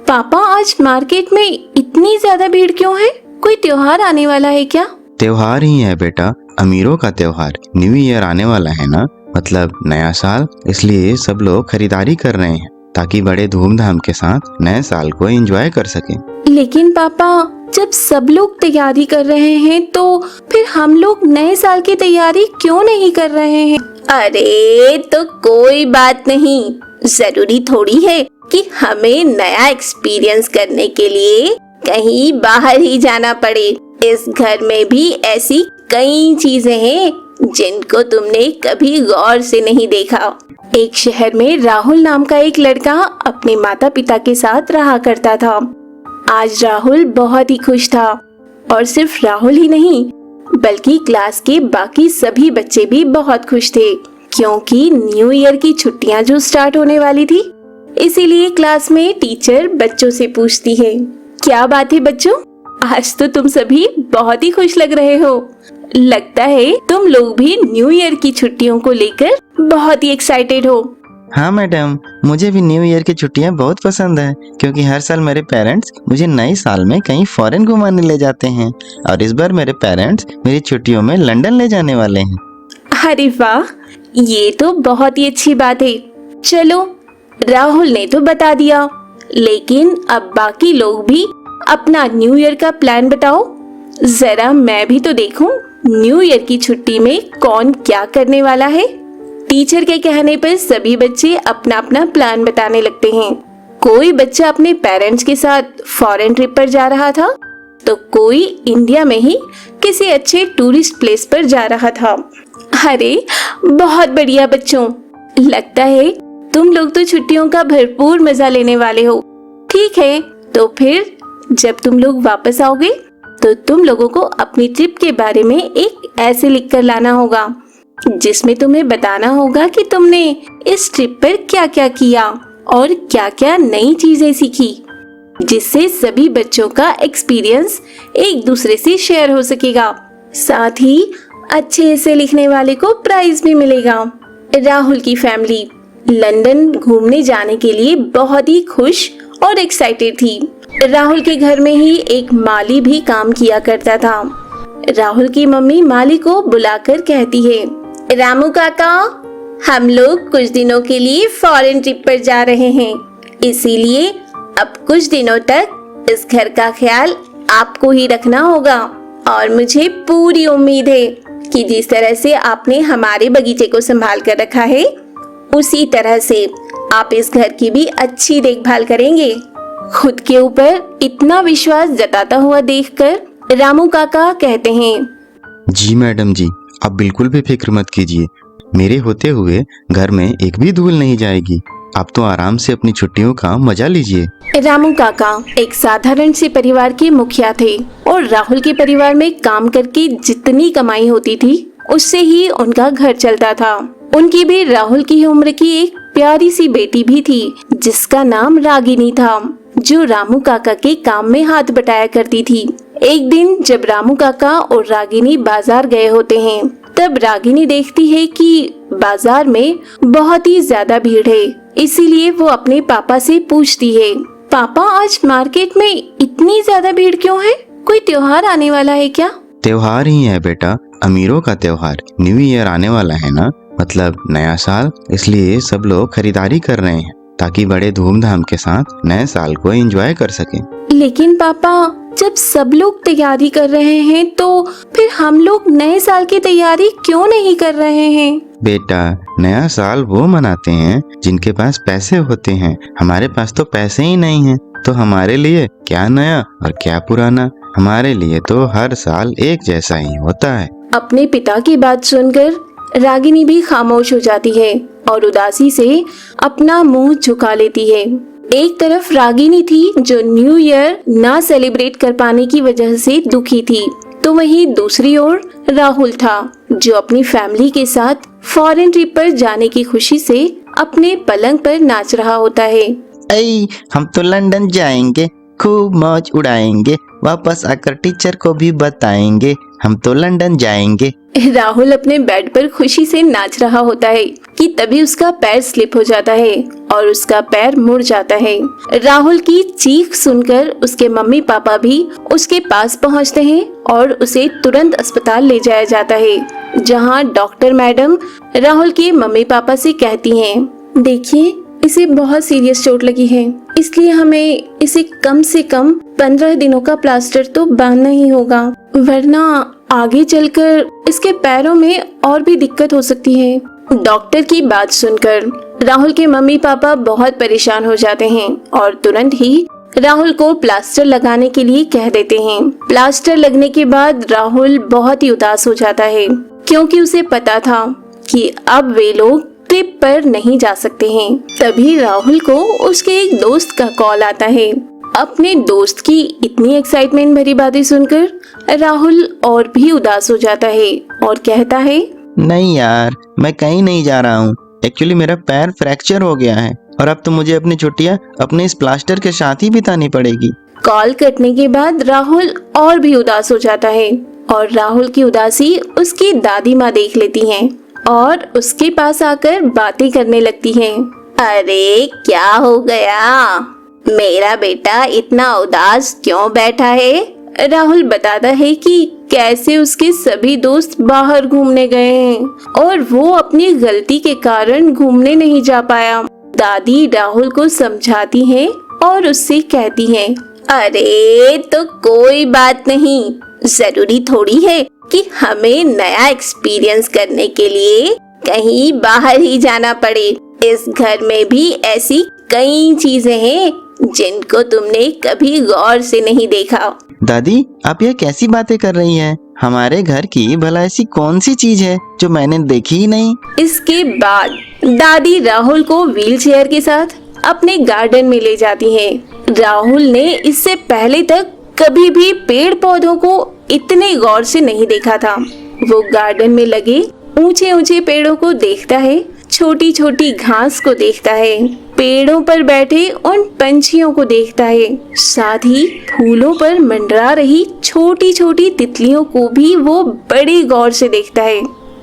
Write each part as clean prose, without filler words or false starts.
पापा आज मार्केट में इतनी ज्यादा भीड़ क्यों है? कोई त्योहार आने वाला है क्या? त्योहार ही है बेटा, अमीरों का त्योहार। न्यू ईयर आने वाला है ना, मतलब नया साल। इसलिए सब लोग खरीदारी कर रहे हैं ताकि बड़े धूमधाम के साथ नए साल को एंजॉय कर सकें। लेकिन पापा, जब सब लोग तैयारी कर रहे हैं तो फिर हम लोग नए साल की तैयारी क्यों नहीं कर रहे हैं? अरे तो कोई बात नहीं, जरूरी थोड़ी है कि हमें नया एक्सपीरियंस करने के लिए कहीं बाहर ही जाना पड़े। इस घर में भी ऐसी कई चीजें हैं जिनको तुमने कभी गौर से नहीं देखा। एक शहर में राहुल नाम का एक लड़का अपने माता पिता के साथ रहा करता था। आज राहुल बहुत ही खुश था, और सिर्फ राहुल ही नहीं बल्कि क्लास के बाकी सभी बच्चे भी बहुत खुश थे, क्योंकि न्यू ईयर की छुट्टियां जो स्टार्ट होने वाली थी। इसीलिए क्लास में टीचर बच्चों से पूछती है, क्या बात है बच्चों, आज तो तुम सभी बहुत ही खुश लग रहे हो। लगता है तुम लोग भी न्यू ईयर की छुट्टियों को लेकर बहुत ही एक्साइटेड हो। हाँ मैडम, मुझे भी न्यू ईयर की छुट्टियाँ बहुत पसंद है, क्योंकि हर साल मेरे पेरेंट्स मुझे नए साल में कहीं फॉरेन घुमाने ले जाते हैं, और इस बार मेरे पेरेंट्स मेरी छुट्टियों में लंदन ले जाने वाले हैं। अरे वाह, ये तो बहुत ही अच्छी बात है। चलो, राहुल ने तो बता दिया, लेकिन अब बाकी लोग भी अपना न्यू ईयर का प्लान बताओ। जरा मैं भी तो देखूं न्यू ईयर की छुट्टी में कौन क्या करने वाला है। टीचर के कहने पर सभी बच्चे अपना अपना प्लान बताने लगते हैं। कोई बच्चा अपने पेरेंट्स के साथ फॉरेन ट्रिप पर जा रहा था, तो कोई इंडिया में ही किसी अच्छे टूरिस्ट प्लेस पर जा रहा था। अरे बहुत बढ़िया बच्चों, लगता है तुम लोग तो छुट्टियों का भरपूर मजा लेने वाले हो। ठीक है, तो फिर जब तुम लोग वापस आओगे तो तुम लोगों को अपनी ट्रिप के बारे में एक ऐसे लिख कर लाना होगा, जिसमें तुम्हें बताना होगा कि तुमने इस ट्रिप पर क्या क्या किया और क्या क्या नई चीजें सीखी, जिससे सभी बच्चों का एक्सपीरियंस एक दूसरे से शेयर हो सकेगा। साथ ही अच्छे से लिखने वाले को प्राइज भी मिलेगा। राहुल की फैमिली लंदन घूमने जाने के लिए बहुत ही खुश और एक्साइटेड थी। राहुल के घर में ही एक माली भी काम किया करता था। राहुल की मम्मी माली को बुलाकर कहती है, रामू काका, हम लोग कुछ दिनों के लिए फॉरेन ट्रिप पर जा रहे हैं, इसीलिए अब कुछ दिनों तक इस घर का ख्याल आपको ही रखना होगा। और मुझे पूरी उम्मीद है कि जिस तरह से आपने हमारे बगीचे को संभाल कर रखा है, उसी तरह से आप इस घर की भी अच्छी देखभाल करेंगे। खुद के ऊपर इतना विश्वास जताता हुआ देखकर रामू काका कहते हैं, जी मैडम जी, आप बिल्कुल भी फिक्र मत कीजिए। मेरे होते हुए घर में एक भी धूल नहीं जाएगी। आप तो आराम से अपनी छुट्टियों का मजा लीजिए। रामू काका एक साधारण से परिवार के मुखिया थे, और राहुल के परिवार में काम करके जितनी कमाई होती थी उससे ही उनका घर चलता था। उनकी भी राहुल की उम्र की एक प्यारी सी बेटी भी थी, जिसका नाम रागिनी था, जो रामू काका के काम में हाथ बटाया करती थी। एक दिन जब रामू काका और रागिनी बाजार गए होते हैं, तब रागिनी देखती है कि बाजार में बहुत ही ज्यादा भीड़ है। इसीलिए वो अपने पापा से पूछती है, पापा आज मार्केट में इतनी ज्यादा भीड़ क्यों है? कोई त्योहार आने वाला है क्या? त्योहार ही है बेटा, अमीरों का त्योहार। न्यू ईयर आने वाला है ना, मतलब नया साल। इसलिए सब लोग खरीदारी कर रहे हैं ताकि बड़े धूमधाम के साथ नए साल को एंजॉय कर सकें। लेकिन पापा, जब सब लोग तैयारी कर रहे हैं तो फिर हम लोग नए साल की तैयारी क्यों नहीं कर रहे हैं? बेटा, नया साल वो मनाते हैं जिनके पास पैसे होते हैं। हमारे पास तो पैसे ही नहीं हैं, तो हमारे लिए क्या नया और क्या पुराना। हमारे लिए तो हर साल एक जैसा ही होता है। अपने पिता की बात सुनकर रागिनी भी खामोश हो जाती है और उदासी से अपना मुंह झुका लेती है। एक तरफ रागिनी थी जो न्यू ईयर ना सेलिब्रेट कर पाने की वजह से दुखी थी, तो वहीं दूसरी ओर राहुल था, जो अपनी फैमिली के साथ फॉरेन ट्रिप पर जाने की खुशी से अपने पलंग पर नाच रहा होता है। ऐ, हम तो लंदन जाएंगे, खूब मौज उड़ाएंगे, वापस आकर टीचर को भी बताएंगे, हम तो लंदन जाएंगे। राहुल अपने बेड पर खुशी से नाच रहा होता है कि तभी उसका पैर स्लिप हो जाता है और उसका पैर मुड़ जाता है। राहुल की चीख सुनकर उसके मम्मी पापा भी उसके पास पहुंचते हैं और उसे तुरंत अस्पताल ले जाया जाता है, जहां डॉक्टर मैडम राहुल के मम्मी पापा से कहती हैं, देखिए इसे बहुत सीरियस चोट लगी है, इसलिए हमें इसे कम से कम 15 दिनों का प्लास्टर तो बांधना ही होगा, वरना आगे चलकर इसके पैरों में और भी दिक्कत हो सकती है। डॉक्टर की बात सुनकर राहुल के मम्मी पापा बहुत परेशान हो जाते हैं और तुरंत ही राहुल को प्लास्टर लगाने के लिए कह देते हैं। प्लास्टर लगने के बाद राहुल बहुत ही उदास हो जाता है, क्योंकि उसे पता था कि अब वे लोग ट्रिप पर नहीं जा सकते हैं। तभी राहुल को उसके एक दोस्त का कॉल आता है। अपने दोस्त की इतनी एक्साइटमेंट भरी बातें सुनकर राहुल और भी उदास हो जाता है और कहता है, नहीं यार, मैं कहीं नहीं जा रहा हूँ। एक्चुअली मेरा पैर फ्रैक्चर हो गया है और अब तो मुझे अपनी छुट्टियाँ अपने इस प्लास्टर के साथ ही बितानी पड़ेगी। कॉल कटने के बाद राहुल और भी उदास हो जाता है और राहुल की उदासी उसकी दादी माँ देख लेती हैं और उसके पास आकर बातें करने लगती हैं। अरे क्या हो गया, मेरा बेटा इतना उदास क्यों बैठा है। राहुल बताता है कि कैसे उसके सभी दोस्त बाहर घूमने गए हैं और वो अपनी गलती के कारण घूमने नहीं जा पाया। दादी राहुल को समझाती हैं और उससे कहती हैं, अरे तो कोई बात नहीं, जरूरी थोड़ी है कि हमें नया एक्सपीरियंस करने के लिए कहीं बाहर ही जाना पड़े। इस घर में भी ऐसी कई चीजें हैं जिनको तुमने कभी गौर से नहीं देखा। दादी, आप ये कैसी बातें कर रही हैं? हमारे घर की भला ऐसी कौन सी चीज है जो मैंने देखी ही नहीं? इसके बाद दादी राहुल को व्हीलचेयर के साथ अपने गार्डन में ले जाती हैं। राहुल ने इससे पहले तक कभी भी पेड़ पौधों को इतने गौर से नहीं देखा था। वो गार्डन में लगे ऊंचे ऊंचे पेड़ों को देखता है, छोटी छोटी घास को देखता है, पेड़ों पर बैठे उन पंछियों को देखता है, साथ ही फूलों पर मंडरा रही छोटी छोटी तितलियों को भी वो बड़ी गौर से देखता है।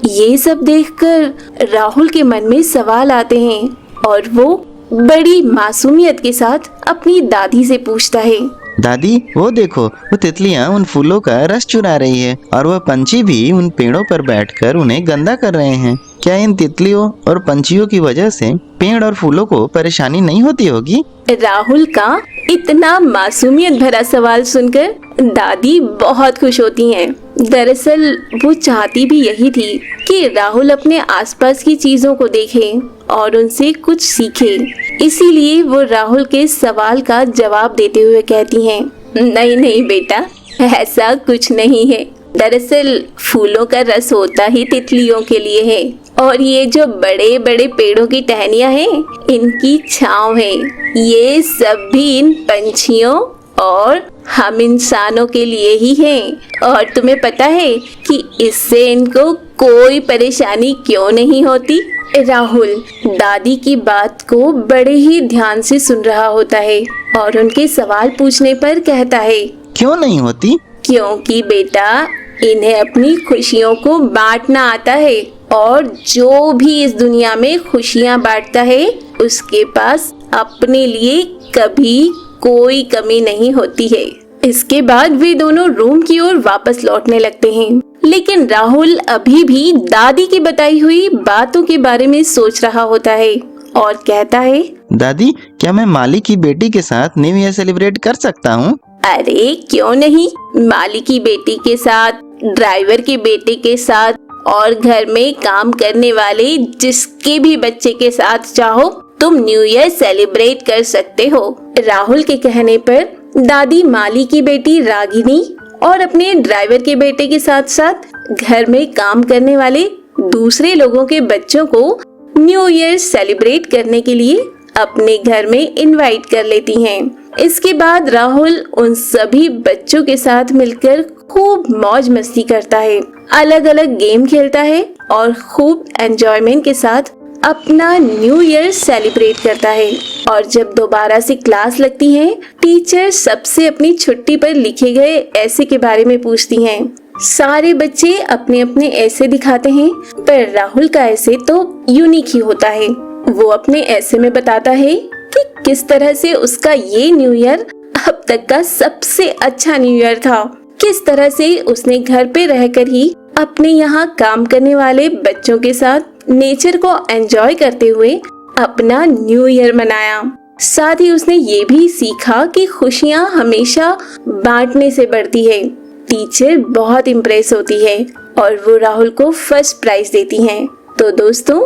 ये सब देखकर राहुल के मन में सवाल आते हैं और वो बड़ी मासूमियत के साथ अपनी दादी से पूछता है, दादी वो देखो, वो तितलियां उन फूलों का रस चुरा रही है और वह पंछी भी उन पेड़ों पर बैठकर उन्हें गंदा कर रहे हैं। क्या इन तितलियों और पंछियों की वजह से पेड़ और फूलों को परेशानी नहीं होती होगी? राहुल का इतना मासूमियत भरा सवाल सुनकर दादी बहुत खुश होती हैं। दरअसल वो चाहती भी यही थी कि राहुल अपने आसपास की चीजों को देखे और उनसे कुछ सीखे। इसीलिए वो राहुल के सवाल का जवाब देते हुए कहती हैं, नहीं नहीं बेटा, ऐसा कुछ नहीं है। दरअसल फूलों का रस होता ही तितलियों के लिए है और ये जो बड़े बड़े पेड़ों की टहनियां हैं, इनकी छांव है। ये सब भी इन पंछियों और हम इंसानों के लिए ही हैं। और तुम्हें पता है कि इससे इनको कोई परेशानी क्यों नहीं होती? राहुल दादी की बात को बड़े ही ध्यान से सुन रहा होता है और उनके सवाल पूछने पर कहता है, क्यों नहीं होती? क्योंकि बेटा इन्हें अपनी खुशियों को बांटना आता है और जो भी इस दुनिया में खुशियां बांटता है उसके पास अपने लिए कभी कोई कमी नहीं होती है। इसके बाद वे दोनों रूम की ओर वापस लौटने लगते हैं, लेकिन राहुल अभी भी दादी की बताई हुई बातों के बारे में सोच रहा होता है और कहता है, दादी क्या मैं माली की बेटी के साथ न्यू ईयर सेलिब्रेट कर सकता हूँ? अरे क्यों नहीं, माली की बेटी के साथ, ड्राइवर के बेटे के साथ और घर में काम करने वाले जिसके भी बच्चे के साथ चाहो तुम न्यू ईयर सेलिब्रेट कर सकते हो। राहुल के कहने पर दादी माली की बेटी रागिनी और अपने ड्राइवर के बेटे के साथ साथ घर में काम करने वाले दूसरे लोगों के बच्चों को न्यू ईयर सेलिब्रेट करने के लिए अपने घर में इनवाइट कर लेती हैं। इसके बाद राहुल उन सभी बच्चों के साथ मिलकर खूब मौज मस्ती करता है, अलग अलग गेम खेलता है और खूब एंजॉयमेंट के साथ अपना न्यू ईयर सेलिब्रेट करता है और जब दोबारा से क्लास लगती है टीचर सबसे अपनी छुट्टी पर लिखे गए ऐसे के बारे में पूछती हैं। सारे बच्चे अपने अपने ऐसे दिखाते हैं पर राहुल का ऐसे तो यूनिक ही होता है। वो अपने ऐसे में बताता है कि किस तरह से उसका ये न्यू ईयर अब तक का सबसे अच्छा न्यू ईयर था, किस तरह से उसने घर पे रहकर ही अपने यहाँ काम करने वाले बच्चों के साथ नेचर को एंजॉय करते हुए अपना न्यू ईयर मनाया। साथ ही उसने ये भी सीखा कि खुशियाँ हमेशा बांटने से बढ़ती है। टीचर बहुत इम्प्रेस होती है और वो राहुल को फर्स्ट प्राइज देती हैं। तो दोस्तों,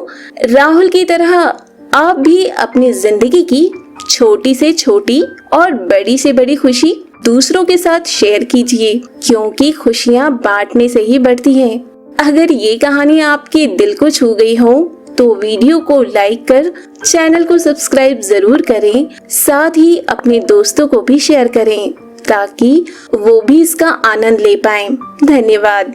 राहुल की तरह आप भी अपनी जिंदगी की छोटी से छोटी और बड़ी से बड़ी खुशी दूसरों के साथ शेयर कीजिए, क्योंकि खुशियाँ बांटने से ही बढ़ती हैं। अगर ये कहानी आपके दिल को छू गई हो तो वीडियो को लाइक कर चैनल को सब्सक्राइब जरूर करें। साथ ही अपने दोस्तों को भी शेयर करें ताकि वो भी इसका आनंद ले पाएं। धन्यवाद।